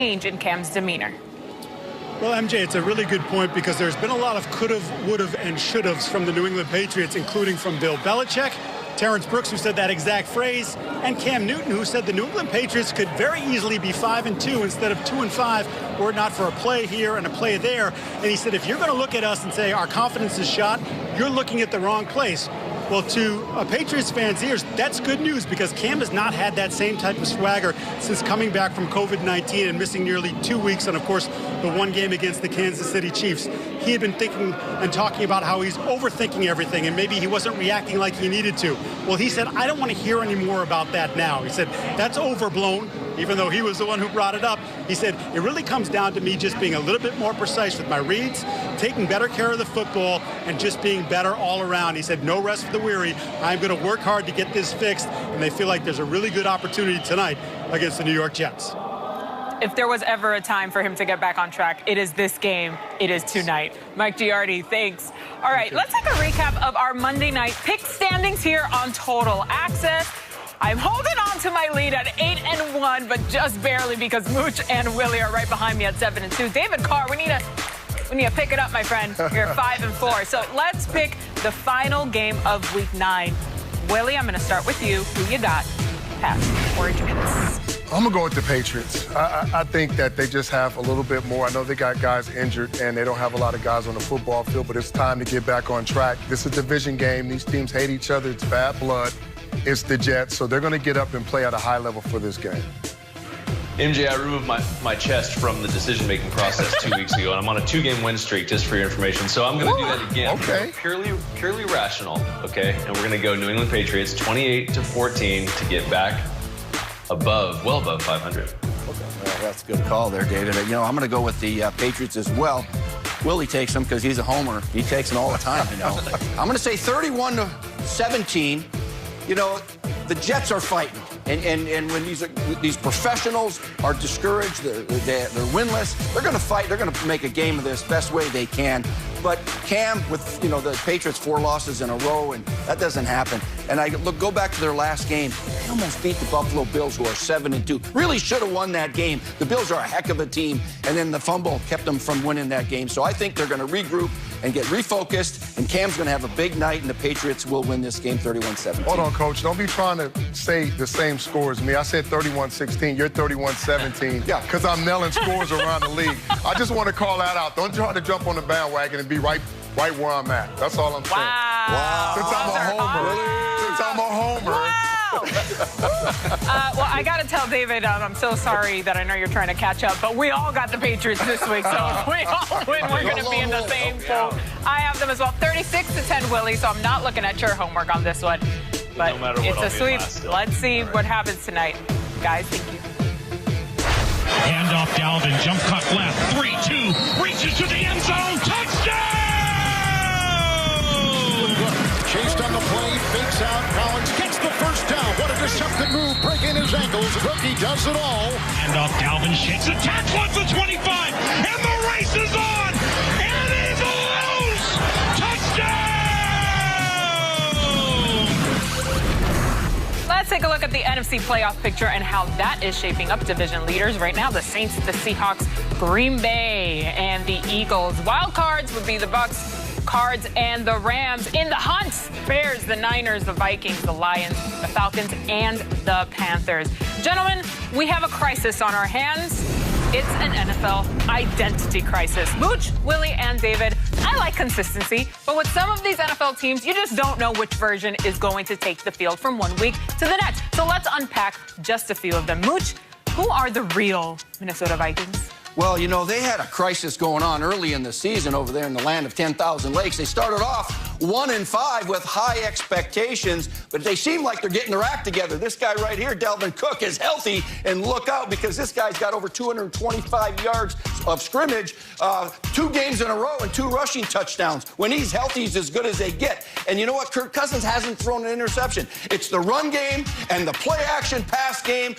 change in Cam's demeanor. Well, MJ, it's a really good point because there's been a lot of could've, would've, and should'ves from the New England Patriots, including from Bill Belichick, Terrence Brooks, who said that exact phrase, and Cam Newton, who said the New England Patriots could very easily be 5-2 instead of 2-5 were it not for a play here and a play there. And he said, if you're going to look at us and say our confidence is shot, you're looking at the wrong place. Well, to a Patriots fan's ears, that's good news because Cam has not had that same type of swagger since coming back from COVID-19 and missing nearly 2 weeks and, of course, the one game against the Kansas City Chiefs. He had been thinking and talking about how he's overthinking everything and maybe he wasn't reacting like he needed to. Well, he said, I don't want to hear any more about that now. He said, that's overblown, even though he was the one who brought it up. He said, it really comes down to me just being a little bit more precise with my reads, taking better care of the football, and just being better all around. He said, no rest for the weary. I'm going to work hard to get this fixed, and they feel like there's a really good opportunity tonight against the New York Jets. If there was ever a time for him to get back on track, it is this game. It is tonight. Mike Giardi, thanks. All right, let's take a recap of our Monday night pick standings here on Total Access. I'm holding on to my lead at 8-1, but just barely because Mooch and Willie are right behind me at 7-2. David Carr, we need to pick it up, my friend. You're 5-4. So let's pick the final game of Week 9. Willie, I'm going to start with you. Who you got? Pass or Giants? I'm going to go with the Patriots. I think that they just have a little bit more. I know they got guys injured, and they don't have a lot of guys on the football field, but it's time to get back on track. This is a division game. These teams hate each other. It's bad blood. It's the Jets, so they're going to get up and play at a high level for this game. MJ, I removed my chest from the decision-making process 2 weeks ago, and I'm on a 2-game win streak, just for your information. So I'm going to do that again. Okay. Purely rational, okay? And we're going to go New England Patriots 28-14 to get back well above 500. Okay, well, that's a good call there, David. You know, I'm going to go with the Patriots as well. Willie takes them because he's a homer. He takes them all the time, you know. I'm going to say 31-17. You know, the Jets are fighting. And when these professionals are discouraged, they're winless, they're going to fight. They're going to make a game of this best way they can. But Cam, with, you know, the Patriots 4 losses in a row, and that doesn't happen. And I go back to their last game. They almost beat the Buffalo Bills, who are 7-2. Really should have won that game. The Bills are a heck of a team. And then the fumble kept them from winning that game. So I think they're going to regroup and get refocused. And Cam's going to have a big night, and the Patriots will win this game 31-17. Hold on, Coach. Don't be trying to say the same score as me. I said 31-16. You're 31-17. Yeah. Because I'm nailing scores around the league. I just want to call that out. Don't try to jump on the bandwagon and be right where I'm at. That's all I'm saying. Wow. Since I'm a homer. Wow. Well, I got to tell David, I'm so sorry that I know you're trying to catch up, but we all got the Patriots this week, so if we all win, we're going to be in the same pool. I have them as well. 36-10, Willie, so I'm not looking at your homework on this one. But no matter what, it's a sweep. Let's see what happens tonight. Guys, thank you. Handoff, Dalvin, jump cut left, 3-2, reaches to the end zone, touchdown! Chased on the play, fakes out, Collins gets the first down. What a deceptive move, breaking his ankles. Rookie does it all. Handoff, Dalvin shakes a tackle at the 25, and the race is on! And it is loose! Touchdown! Let's take a look at the NFC playoff picture and how that is shaping up. Division leaders right now, the Saints, the Seahawks, Green Bay, and the Eagles. Wild cards would be the Bucks, Cards, and the Rams. In the hunt, Bears, the Niners, the Vikings, the Lions, the Falcons, and the Panthers. Gentlemen, we have a crisis on our hands. It's an NFL identity crisis. Mooch, Willie, and David, I like consistency, but with some of these NFL teams, you just don't know which version is going to take the field from one week to the next. So let's unpack just a few of them. Mooch, who are the real Minnesota Vikings? Well, you know, they had a crisis going on early in the season over there in the land of 10,000 lakes. They started off 1-5 with high expectations, but they seem like they're getting their act together. This guy right here, Dalvin Cook, is healthy, and look out because this guy's got over 225 yards of scrimmage, 2 games in a row and 2 rushing touchdowns. When he's healthy, he's as good as they get. And you know what? Kirk Cousins hasn't thrown an interception. It's the run game and the play-action pass game.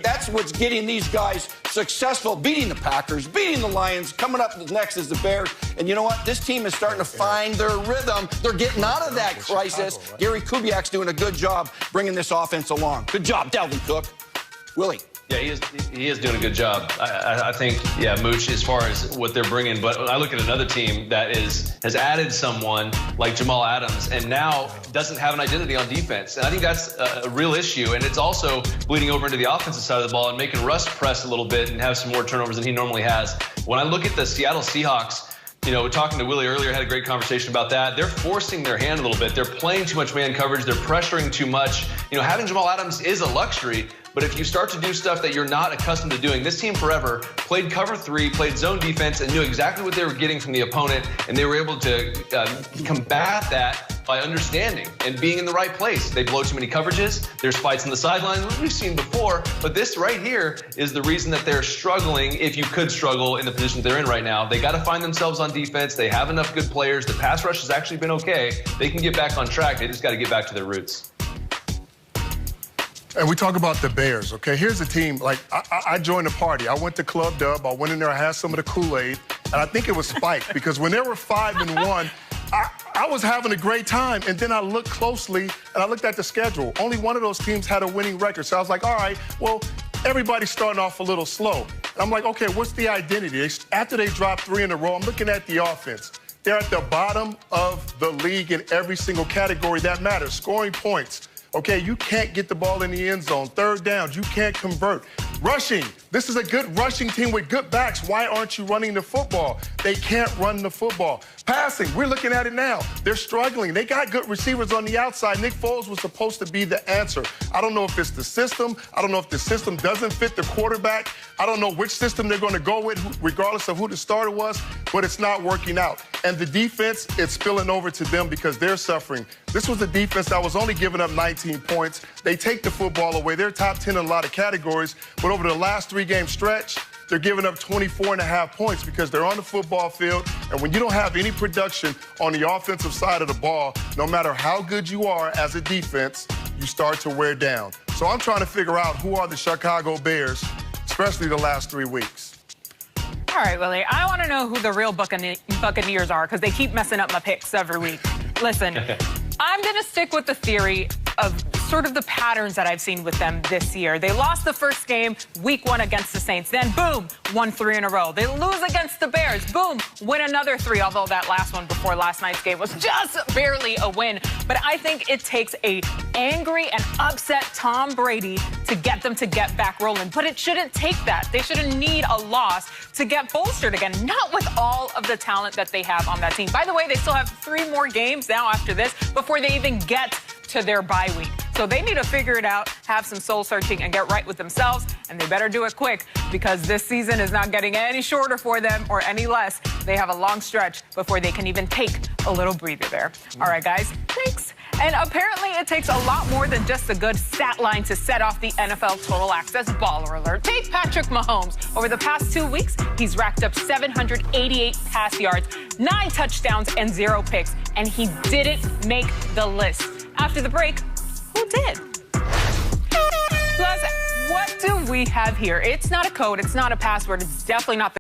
That's what's getting these guys successful, beating the Packers, beating the Lions. Coming up next is the Bears. And you know what? This team is starting to find their rhythm. They're getting out of that crisis. Gary Kubiak's doing a good job bringing this offense along. Good job, Dalvin Cook. Willie. Yeah, he is doing a good job. I think, yeah, Mooch, as far as what they're bringing. But I look at another team that has added someone like Jamal Adams and now doesn't have an identity on defense. And I think that's a real issue. And it's also bleeding over into the offensive side of the ball and making Russ press a little bit and have some more turnovers than he normally has. When I look at the Seattle Seahawks, you know, talking to Willie earlier, had a great conversation about that. They're forcing their hand a little bit. They're playing too much man coverage. They're pressuring too much. You know, having Jamal Adams is a luxury, but if you start to do stuff that you're not accustomed to doing, this team forever played cover 3, played zone defense, and knew exactly what they were getting from the opponent, and they were able to combat that by understanding and being in the right place. They blow too many coverages. There's fights on the sidelines, which we've seen before, but this right here is the reason that they're struggling, if you could struggle in the position they're in right now. They got to find themselves on defense. They have enough good players. The pass rush has actually been okay. They can get back on track. They just got to get back to their roots. And we talk about the Bears, okay? Here's a team, like, I joined the party. I went to Club Dub. I went in there, I had some of the Kool-Aid, and I think it was spiked because when they were 5-1, I was having a great time. And then I looked closely, and I looked at the schedule. Only one of those teams had a winning record. So I was like, all right, well, everybody's starting off a little slow. And I'm like, okay, what's the identity? After they dropped 3 in a row, I'm looking at the offense. They're at the bottom of the league in every single category that matters. Scoring points. Okay, you can't get the ball in the end zone. Third downs, you can't convert. Rushing, this is a good rushing team with good backs. Why aren't you running the football? They can't run the football. Passing, we're looking at it now. They're struggling. They got good receivers on the outside. Nick Foles was supposed to be the answer. I don't know if it's the system. I don't know if the system doesn't fit the quarterback. I don't know which system they're going to go with, regardless of who the starter was, but it's not working out. And the defense, it's spilling over to them because they're suffering. This was a defense that was only giving up 19 points. They take the football away. They're top 10 in a lot of categories, but over the last 3-game stretch, they're giving up 24.5 points because they're on the football field. And when you don't have any production on the offensive side of the ball, no matter how good you are as a defense, you start to wear down. So I'm trying to figure out who are the Chicago Bears, especially the last 3 weeks. All right, Willie, I want to know who the real Buccaneers are because they keep messing up my picks every week. Listen, I'm going to stick with the theory of sort of the patterns that I've seen with them this year. They lost the first game, week 1 against the Saints. Then, boom, won 3 in a row. They lose against the Bears. Boom, win another 3, although that last one before last night's game was just barely a win. But I think it takes a angry and upset Tom Brady to get them to get back rolling. But it shouldn't take that. They shouldn't need a loss to get bolstered again, not with all of the talent that they have on that team. By the way, they still have 3 more games now after this before they even get to their bye week. So they need to figure it out, have some soul searching, and get right with themselves. And they better do it quick because this season is not getting any shorter for them or any less. They have a long stretch before they can even take a little breather there. All right, guys, thanks. And apparently it takes a lot more than just a good stat line to set off the NFL Total Access baller alert. Take Patrick Mahomes. Over the past 2 weeks, he's racked up 788 pass yards, 9 touchdowns, and 0 picks. And he didn't make the list. After the break, who did? Plus, what do we have here? It's not a code. It's not a password. It's definitely not the